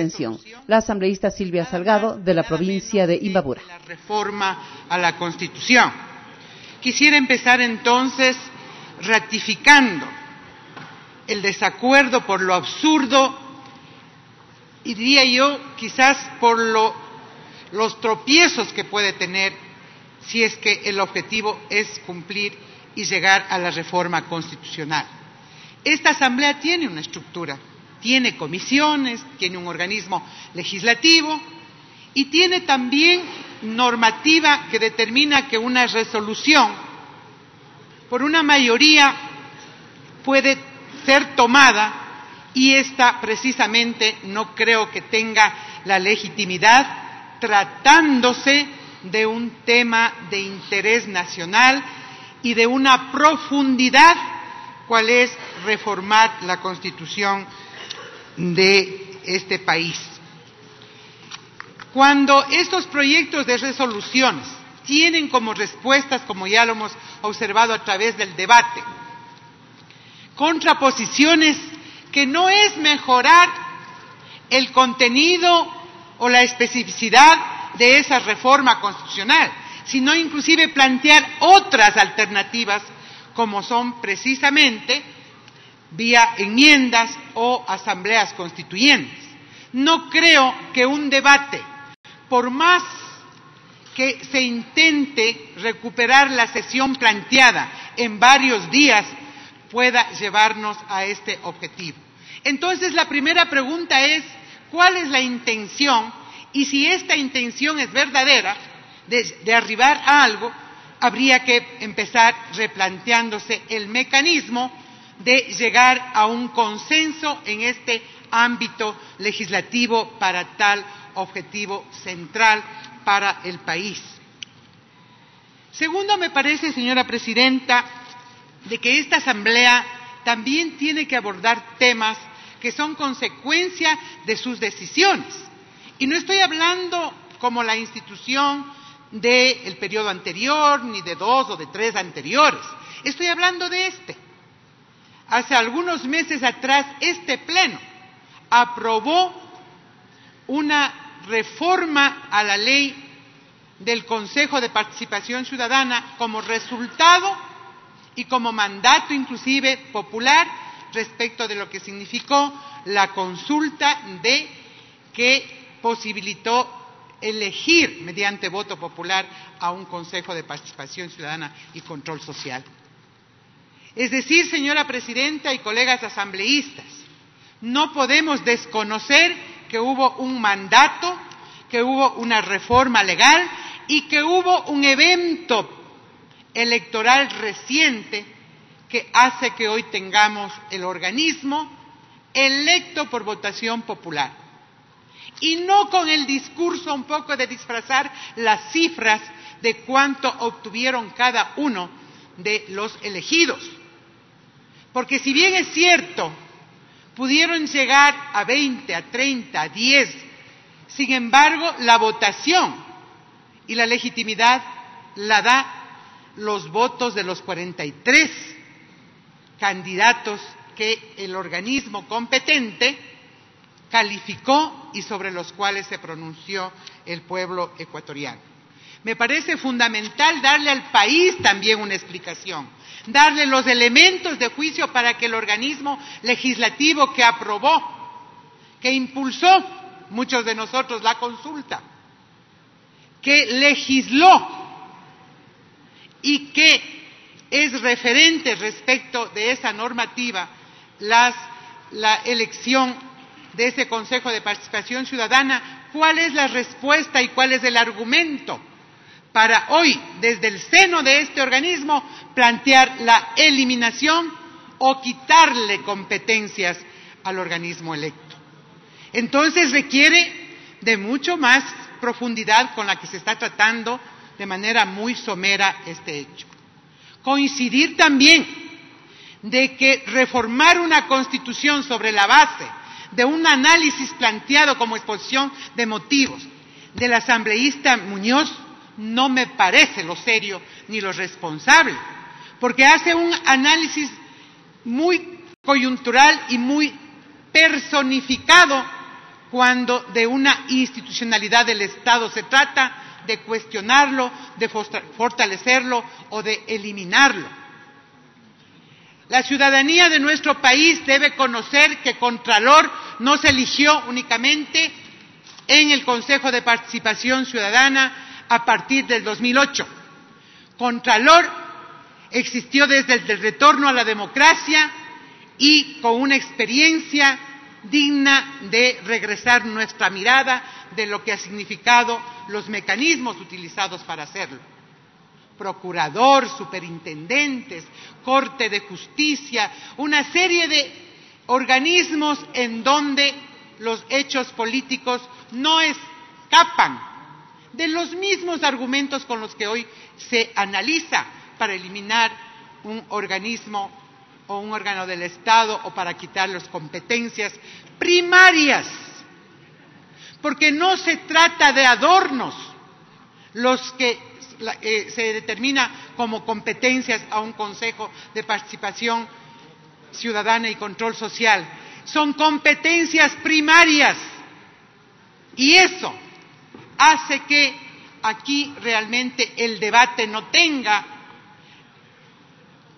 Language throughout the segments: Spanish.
suspensión. La asambleísta Silvia Salgado, de la provincia de Imbabura. La reforma a la Constitución. Quisiera empezar entonces ratificando el desacuerdo por lo absurdo y diría yo quizás por los tropiezos que puede tener si es que el objetivo es cumplir y llegar a la reforma constitucional. Esta Asamblea tiene una estructura, tiene comisiones, tiene un organismo legislativo y tiene también normativa que determina que una resolución por una mayoría puede ser tomada y esta precisamente no creo que tenga la legitimidad tratándose de un tema de interés nacional y de una profundidad cual es reformar la Constitución de este país. Cuando estos proyectos de resoluciones tienen como respuestas, como ya lo hemos observado a través del debate, contraposiciones que no es mejorar el contenido o la especificidad de esa reforma constitucional, sino inclusive plantear otras alternativas como son precisamente vía enmiendas o asambleas constituyentes. No creo que un debate, por más que se intente recuperar la sesión planteada en varios días, pueda llevarnos a este objetivo. Entonces, la primera pregunta es, ¿cuál es la intención? Y si esta intención es verdadera, de arribar a algo, habría que empezar replanteándose el mecanismo de llegar a un consenso en este ámbito legislativo para tal objetivo central para el país. Segundo, me parece, señora presidenta, de que esta Asamblea también tiene que abordar temas que son consecuencia de sus decisiones. Y no estoy hablando como la institución del periodo anterior, ni de 2 o de 3 anteriores. Estoy hablando de este. Hace algunos meses atrás, este Pleno aprobó una reforma a la ley del Consejo de Participación Ciudadana como resultado y como mandato inclusive popular respecto de lo que significó la consulta de que posibilitó elegir mediante voto popular a un Consejo de Participación Ciudadana y Control Social. Es decir, señora presidenta y colegas asambleístas, no podemos desconocer que hubo un mandato, que hubo una reforma legal y que hubo un evento electoral reciente que hace que hoy tengamos el organismo electo por votación popular. Y no con el discurso un poco de disfrazar las cifras de cuánto obtuvieron cada uno de los elegidos. Porque si bien es cierto, pudieron llegar a 20, a 30, a 10, sin embargo, la votación y la legitimidad la da los votos de los 43 candidatos que el organismo competente calificó y sobre los cuales se pronunció el pueblo ecuatoriano. Me parece fundamental darle al país también una explicación, darle los elementos de juicio para que el organismo legislativo que aprobó, que impulsó, muchos de nosotros, la consulta, que legisló y que es referente respecto de esa normativa, la elección de ese Consejo de Participación Ciudadana, cuál es la respuesta y cuál es el argumento para hoy, desde el seno de este organismo, plantear la eliminación o quitarle competencias al organismo electo. Entonces requiere de mucho más profundidad con la que se está tratando de manera muy somera este hecho. Coincidir también de que reformar una Constitución sobre la base de un análisis planteado como exposición de motivos del asambleísta Muñoz no me parece lo serio ni lo responsable, porque hace un análisis muy coyuntural y muy personificado cuando de una institucionalidad del Estado se trata, de cuestionarlo, de fortalecerlo o de eliminarlo. La ciudadanía de nuestro país debe conocer que Contralor no se eligió únicamente en el Consejo de Participación Ciudadana a partir del 2008. Contralor existió desde el retorno a la democracia y con una experiencia digna de regresar nuestra mirada de lo que ha significado los mecanismos utilizados para hacerlo. Procurador, superintendentes, Corte de Justicia, una serie de organismos en donde los hechos políticos no escapan de los mismos argumentos con los que hoy se analiza para eliminar un organismo o un órgano del Estado o para quitarles competencias primarias. Porque no se trata de adornos los que se determina como competencias a un Consejo de Participación Ciudadana y Control Social. Son competencias primarias. Y eso hace que aquí realmente el debate no tenga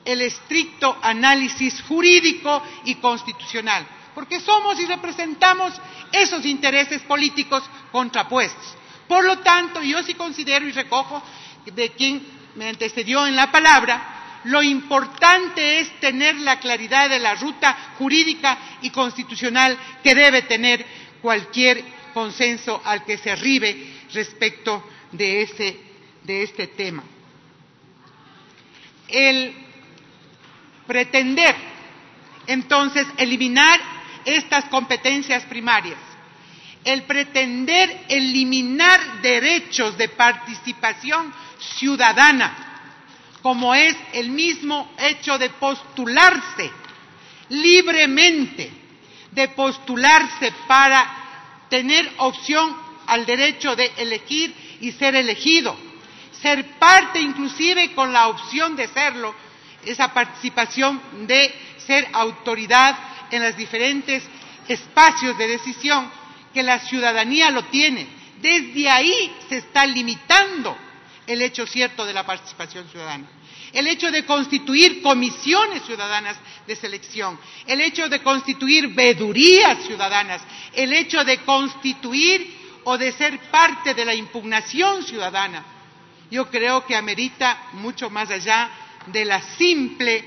el estricto análisis jurídico y constitucional, porque somos y representamos esos intereses políticos contrapuestos. Por lo tanto, yo sí considero y recojo de quien me antecedió en la palabra, lo importante es tener la claridad de la ruta jurídica y constitucional que debe tener cualquier consenso al que se arribe respecto de este tema. El pretender, entonces, eliminar estas competencias primarias, el pretender eliminar derechos de participación ciudadana, como es el mismo hecho de postularse libremente, de postularse para tener opción al derecho de elegir y ser elegido, ser parte inclusive con la opción de serlo, esa participación de ser autoridad en los diferentes espacios de decisión, que la ciudadanía lo tiene. Desde ahí se está limitando el hecho cierto de la participación ciudadana. El hecho de constituir comisiones ciudadanas de selección, el hecho de constituir veedurías ciudadanas, el hecho de constituir o de ser parte de la impugnación ciudadana, yo creo que amerita mucho más allá de la simple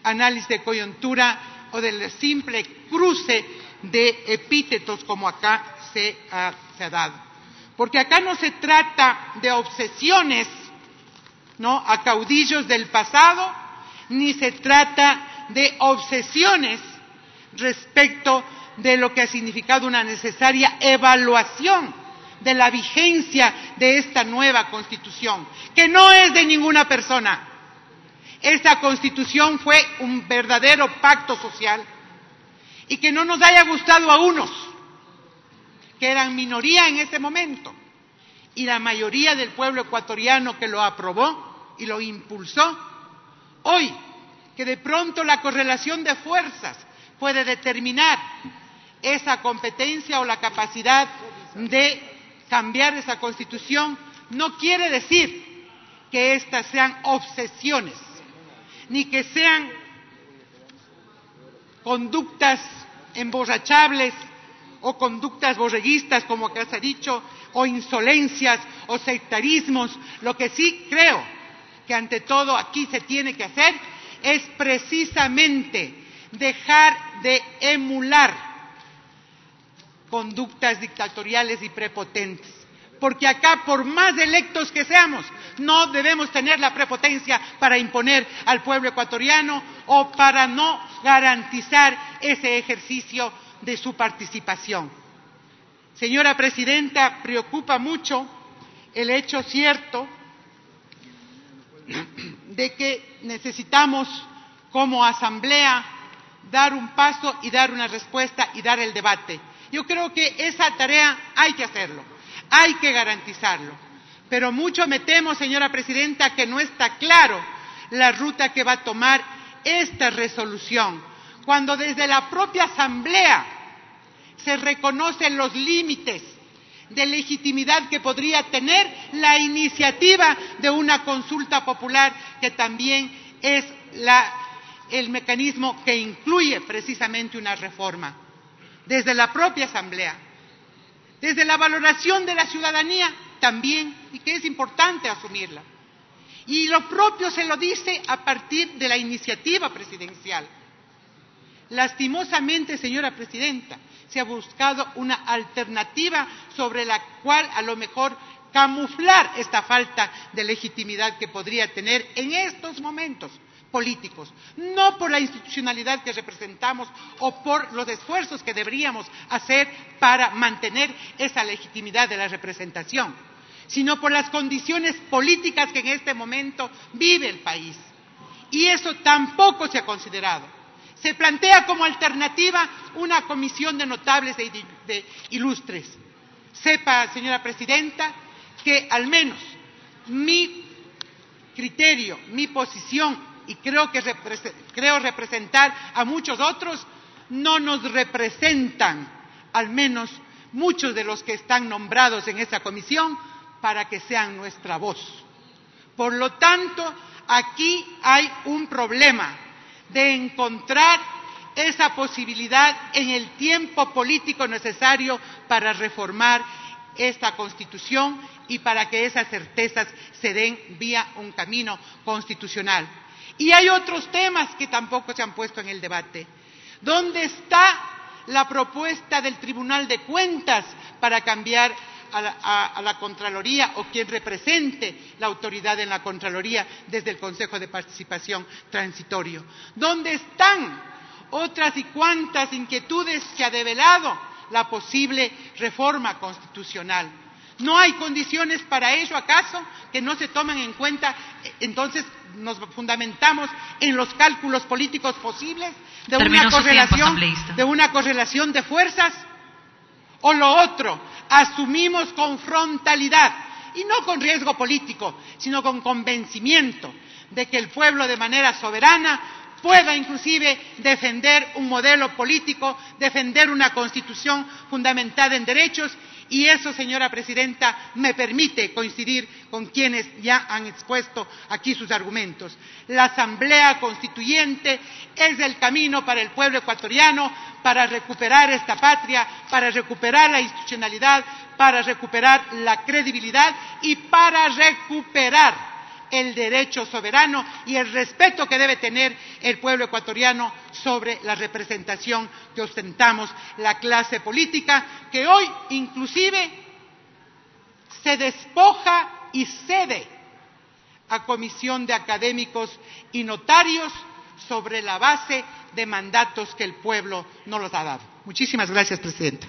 análisis de coyuntura o del simple cruce de epítetos como acá se ha dado. Porque acá no se trata de obsesiones, ¿no?, a caudillos del pasado, ni se trata de obsesiones respecto de lo que ha significado una necesaria evaluación de la vigencia de esta nueva Constitución, que no es de ninguna persona. Esta Constitución fue un verdadero pacto social y que no nos haya gustado a unos, que eran minoría en ese momento, y la mayoría del pueblo ecuatoriano que lo aprobó y lo impulsó, hoy que de pronto la correlación de fuerzas puede determinar esa competencia o la capacidad de cambiar esa Constitución, no quiere decir que estas sean obsesiones, ni que sean conductas emborrachables o conductas borreguistas, como acá se ha dicho, o insolencias o sectarismos. Lo que sí creo que ante todo aquí se tiene que hacer es precisamente dejar de emular conductas dictatoriales y prepotentes. Porque acá, por más electos que seamos, no debemos tener la prepotencia para imponer al pueblo ecuatoriano o para no garantizar ese ejercicio de su participación. Señora Presidenta, preocupa mucho el hecho cierto de que necesitamos como Asamblea dar un paso y dar una respuesta y dar el debate. Yo creo que esa tarea hay que hacerlo, hay que garantizarlo. Pero mucho me temo, señora Presidenta, que no está claro la ruta que va a tomar esta resolución, cuando desde la propia Asamblea se reconocen los límites de legitimidad que podría tener la iniciativa de una consulta popular, que también es el mecanismo que incluye precisamente una reforma. Desde la propia Asamblea, desde la valoración de la ciudadanía también, y que es importante asumirla. Y lo propio se lo dice a partir de la iniciativa presidencial. Lastimosamente, señora presidenta, se ha buscado una alternativa sobre la cual a lo mejor camuflar esta falta de legitimidad que podría tener en estos momentos políticos, no por la institucionalidad que representamos o por los esfuerzos que deberíamos hacer para mantener esa legitimidad de la representación, sino por las condiciones políticas que en este momento vive el país. Y eso tampoco se ha considerado. Se plantea como alternativa una comisión de notables de ilustres. Sepa, señora presidenta, que al menos mi criterio, mi posición, y creo representar a muchos otros, no nos representan, al menos muchos de los que están nombrados en esa comisión, para que sean nuestra voz. Por lo tanto, aquí hay un problema de encontrar esa posibilidad en el tiempo político necesario para reformar esta Constitución y para que esas certezas se den vía un camino constitucional. Y hay otros temas que tampoco se han puesto en el debate. ¿Dónde está la propuesta del Tribunal de Cuentas para cambiar a la Contraloría, o quien represente la autoridad en la Contraloría desde el Consejo de Participación Transitorio? ¿Dónde están otras y cuantas inquietudes que ha develado la posible reforma constitucional? ¿No hay condiciones para ello, acaso, que no se toman en cuenta? Entonces nos fundamentamos en los cálculos políticos posibles de una correlación de fuerzas. O lo otro, asumimos con frontalidad, y no con riesgo político, sino con convencimiento de que el pueblo de manera soberana pueda inclusive defender un modelo político, defender una Constitución fundamentada en derechos. Y eso, señora presidenta, me permite coincidir con quienes ya han expuesto aquí sus argumentos. La Asamblea Constituyente es el camino para el pueblo ecuatoriano, para recuperar esta patria, para recuperar la institucionalidad, para recuperar la credibilidad y para recuperar el derecho soberano y el respeto que debe tener el pueblo ecuatoriano sobre la representación que ostentamos la clase política, que hoy inclusive se despoja y cede a comisión de académicos y notarios sobre la base de mandatos que el pueblo no los ha dado. Muchísimas gracias, presidenta.